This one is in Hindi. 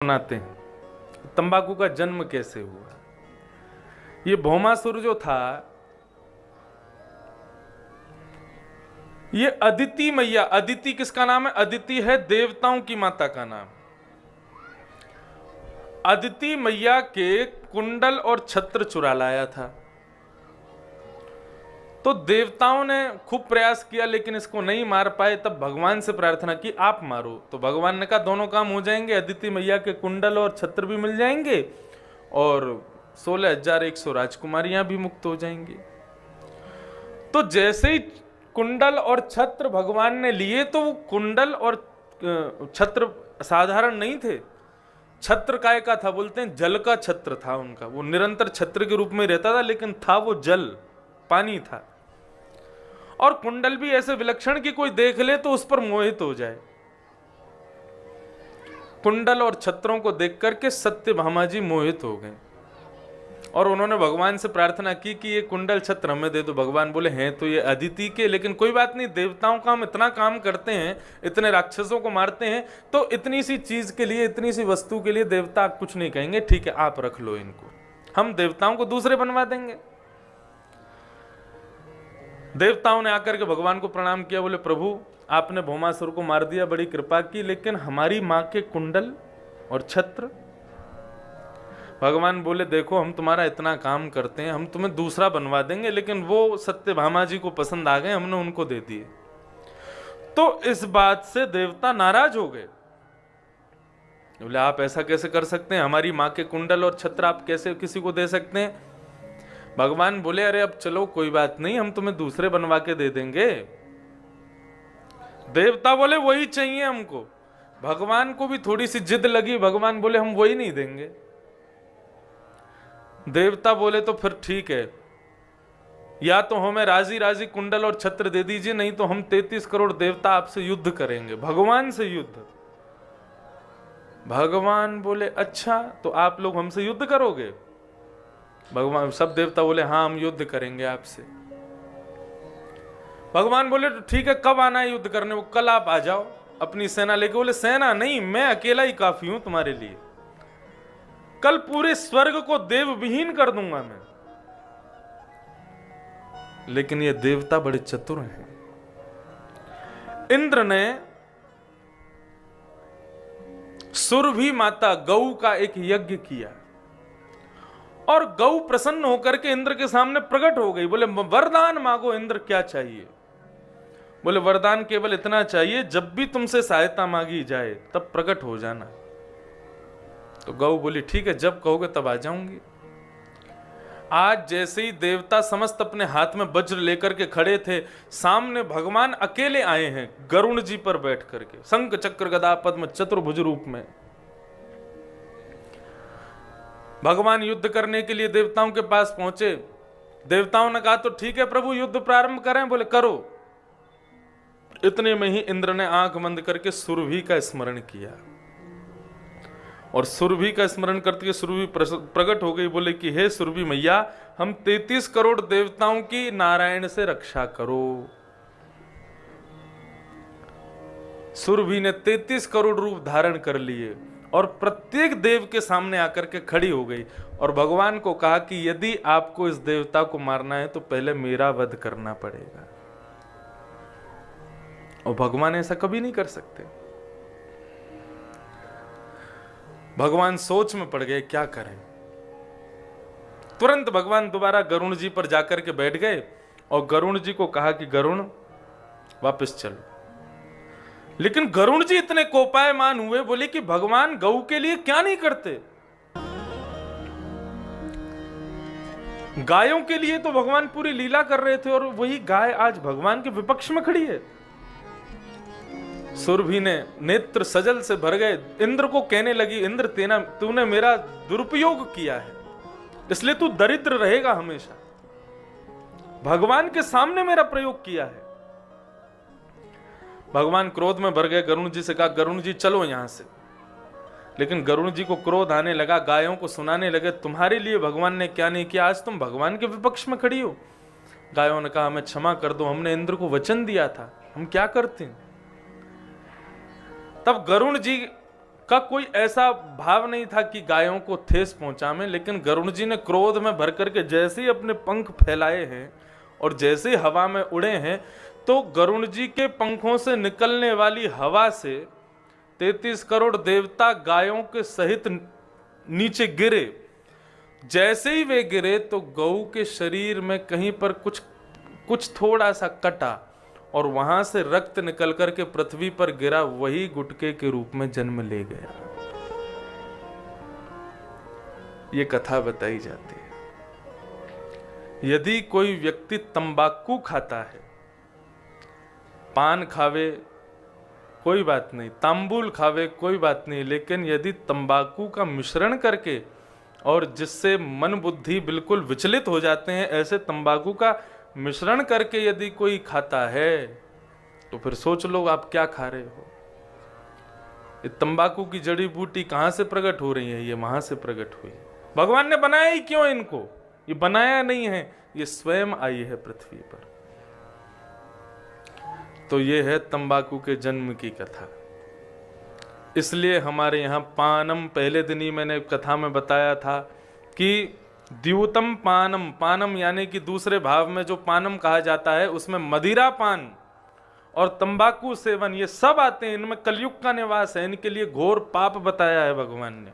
सुनाते हैं तंबाकू का जन्म कैसे हुआ। ये भौमासुर जो था, ये अदिति मैया, अदिति किसका नाम है? अदिति है देवताओं की माता का नाम। अदिति मैया के कुंडल और छत्र चुरा लाया था। तो देवताओं ने खूब प्रयास किया लेकिन इसको नहीं मार पाए। तब भगवान से प्रार्थना की आप मारो। तो भगवान ने कहा दोनों काम हो जाएंगे, अदिति मैया के कुंडल और छत्र भी मिल जाएंगे और 16,100 राजकुमारियां भी मुक्त हो जाएंगी। तो जैसे ही कुंडल और छत्र भगवान ने लिए तो वो कुंडल और छत्र साधारण नहीं थे। छत्र काय का था? बोलते हैं जल का छत्र था उनका। वो निरंतर छत्र के रूप में रहता था लेकिन था वो जल, पानी था। और कुंडल भी ऐसे विलक्षण कि कोई देख ले तो उस पर मोहित हो जाए। कुंडल और छत्रों को देख करके सत्यभामा जी मोहित हो गए और उन्होंने भगवान से प्रार्थना की कि ये कुंडल छत्र हमें दे दो। भगवान बोले हैं तो ये अदिति के, लेकिन कोई बात नहीं, देवताओं का हम इतना काम करते हैं, इतने राक्षसों को मारते हैं, तो इतनी सी चीज के लिए, इतनी सी वस्तु के लिए देवता कुछ नहीं कहेंगे। ठीक है आप रख लो इनको, हम देवताओं को दूसरे बनवा देंगे। देवताओं ने आकर के भगवान को प्रणाम किया, बोले प्रभु आपने भौमासुर को मार दिया, बड़ी कृपा की, लेकिन हमारी मां के कुंडल और छत्र। भगवान बोले देखो हम तुम्हारा इतना काम करते हैं, हम तुम्हें दूसरा बनवा देंगे, लेकिन वो सत्यभामा जी को पसंद आ गए, हमने उनको दे दिए। तो इस बात से देवता नाराज हो गए। बोले आप ऐसा कैसे कर सकते हैं? हमारी मां के कुंडल और छत्र आप कैसे किसी को दे सकते हैं? भगवान बोले अरे अब चलो कोई बात नहीं, हम तुम्हें दूसरे बनवा के दे देंगे। देवता बोले वही चाहिए हमको। भगवान को भी थोड़ी सी जिद लगी, भगवान बोले हम वही नहीं देंगे। देवता बोले तो फिर ठीक है, या तो हमें राजी राजी कुंडल और छत्र दे दीजिए, नहीं तो हम 33 करोड़ देवता आपसे युद्ध करेंगे, भगवान से युद्ध। भगवान बोले अच्छा तो आप लोग हमसे युद्ध करोगे? भगवान सब देवता बोले हाँ हम युद्ध करेंगे आपसे। भगवान बोले तो ठीक है, कब आना है युद्ध करने? वो कल आप आ जाओ अपनी सेना लेके। बोले सेना नहीं, मैं अकेला ही काफी हूं तुम्हारे लिए, कल पूरे स्वर्ग को देव विहीन कर दूंगा मैं। लेकिन ये देवता बड़े चतुर हैं। इंद्र ने सुरभि माता गौ का एक यज्ञ किया और गौ प्रसन्न होकर के इंद्र के सामने प्रकट हो गई। बोले वरदान मांगो इंद्र, क्या चाहिए? बोले वरदान केवल इतना चाहिए, जब भी तुमसे सहायता मांगी जाए तब प्रकट हो जाना। तो गौ बोली ठीक है, जब कहोगे तब आ जाऊंगी। आज जैसे ही देवता समस्त अपने हाथ में वज्र लेकर के खड़े थे, सामने भगवान अकेले आए हैं गरुण जी पर बैठ करके, शंख चक्र गदा पद्म चतुर्भुज रूप में। भगवान युद्ध करने के लिए देवताओं के पास पहुंचे। देवताओं ने कहा तो ठीक है प्रभु युद्ध प्रारंभ करें। बोले करो। इतने में ही इंद्र ने आंख बंद करके सुरभि का स्मरण किया और सुरभि का स्मरण करते सुरभि प्रकट हो गई। बोले कि हे सुरभि मैया, हम 33 करोड़ देवताओं की नारायण से रक्षा करो। सुरभि ने 33 करोड़ रूप धारण कर लिए और प्रत्येक देव के सामने आकर के खड़ी हो गई और भगवान को कहा कि यदि आपको इस देवता को मारना है तो पहले मेरा वध करना पड़ेगा। और भगवान ऐसा कभी नहीं कर सकते। भगवान सोच में पड़ गए क्या करें। तुरंत भगवान दोबारा गरुण जी पर जाकर के बैठ गए और गरुण जी को कहा कि गरुण वापस चलो। लेकिन गरुण जी इतने कोपायमान हुए, बोले कि भगवान गौ के लिए क्या नहीं करते? गायों के लिए तो भगवान पूरी लीला कर रहे थे और वही गाय आज भगवान के विपक्ष में खड़ी है। सुरभि ने नेत्र सजल से भर गए, इंद्र को कहने लगी इंद्र तूने मेरा दुरुपयोग किया है, इसलिए तू दरिद्र रहेगा हमेशा। भगवान के सामने मेरा प्रयोग किया है। भगवान क्रोध में भर गए, गरुण जी से कहा गरुण जी चलो यहां से। लेकिन गरुण जी को क्रोध आने लगा, गायों को सुनाने लगे तुम्हारे लिए भगवान ने क्या नहीं किया, आज तुम भगवान के विपक्ष में खड़ी हो। गायों ने कहा हमें क्षमा कर दो, हमने इंद्र को वचन दिया था, हम क्या करते हैं। तब गरुण जी का कोई ऐसा भाव नहीं था कि गायों को ठेस पहुंचावे, लेकिन गरुड़ जी ने क्रोध में भर करके जैसे ही अपने पंख फैलाए हैं और जैसे ही हवा में उड़े हैं, तो गरुड़ जी के पंखों से निकलने वाली हवा से 33 करोड़ देवता गायों के सहित नीचे गिरे। जैसे ही वे गिरे तो गऊ के शरीर में कहीं पर कुछ थोड़ा सा कटा और वहां से रक्त निकल करके पृथ्वी पर गिरा, वही गुटके के रूप में जन्म ले गया। ये कथा बताई जाती है। यदि कोई व्यक्ति तंबाकू खाता है, पान खावे कोई बात नहीं, तांबुल खावे कोई बात नहीं, लेकिन यदि तंबाकू का मिश्रण करके और जिससे मन बुद्धि बिल्कुल विचलित हो जाते हैं, ऐसे तंबाकू का मिश्रण करके यदि कोई खाता है, तो फिर सोच लो आप क्या खा रहे हो। ये तंबाकू की जड़ी बूटी कहां से प्रकट हो रही है? ये वहां से प्रकट हुई। भगवान ने बनाया ही क्यों इनको? ये बनाया नहीं है, ये स्वयं आई है पृथ्वी पर। तो ये है तंबाकू के जन्म की कथा। इसलिए हमारे यहाँ पानम, पहले दिन ही मैंने कथा में बताया था कि द्यूतम पानम, पानम यानी कि दूसरे भाव में जो पानम कहा जाता है, उसमें मदिरा पान और तंबाकू सेवन ये सब आते हैं। इनमें कलयुग का निवास है, इनके लिए घोर पाप बताया है भगवान ने।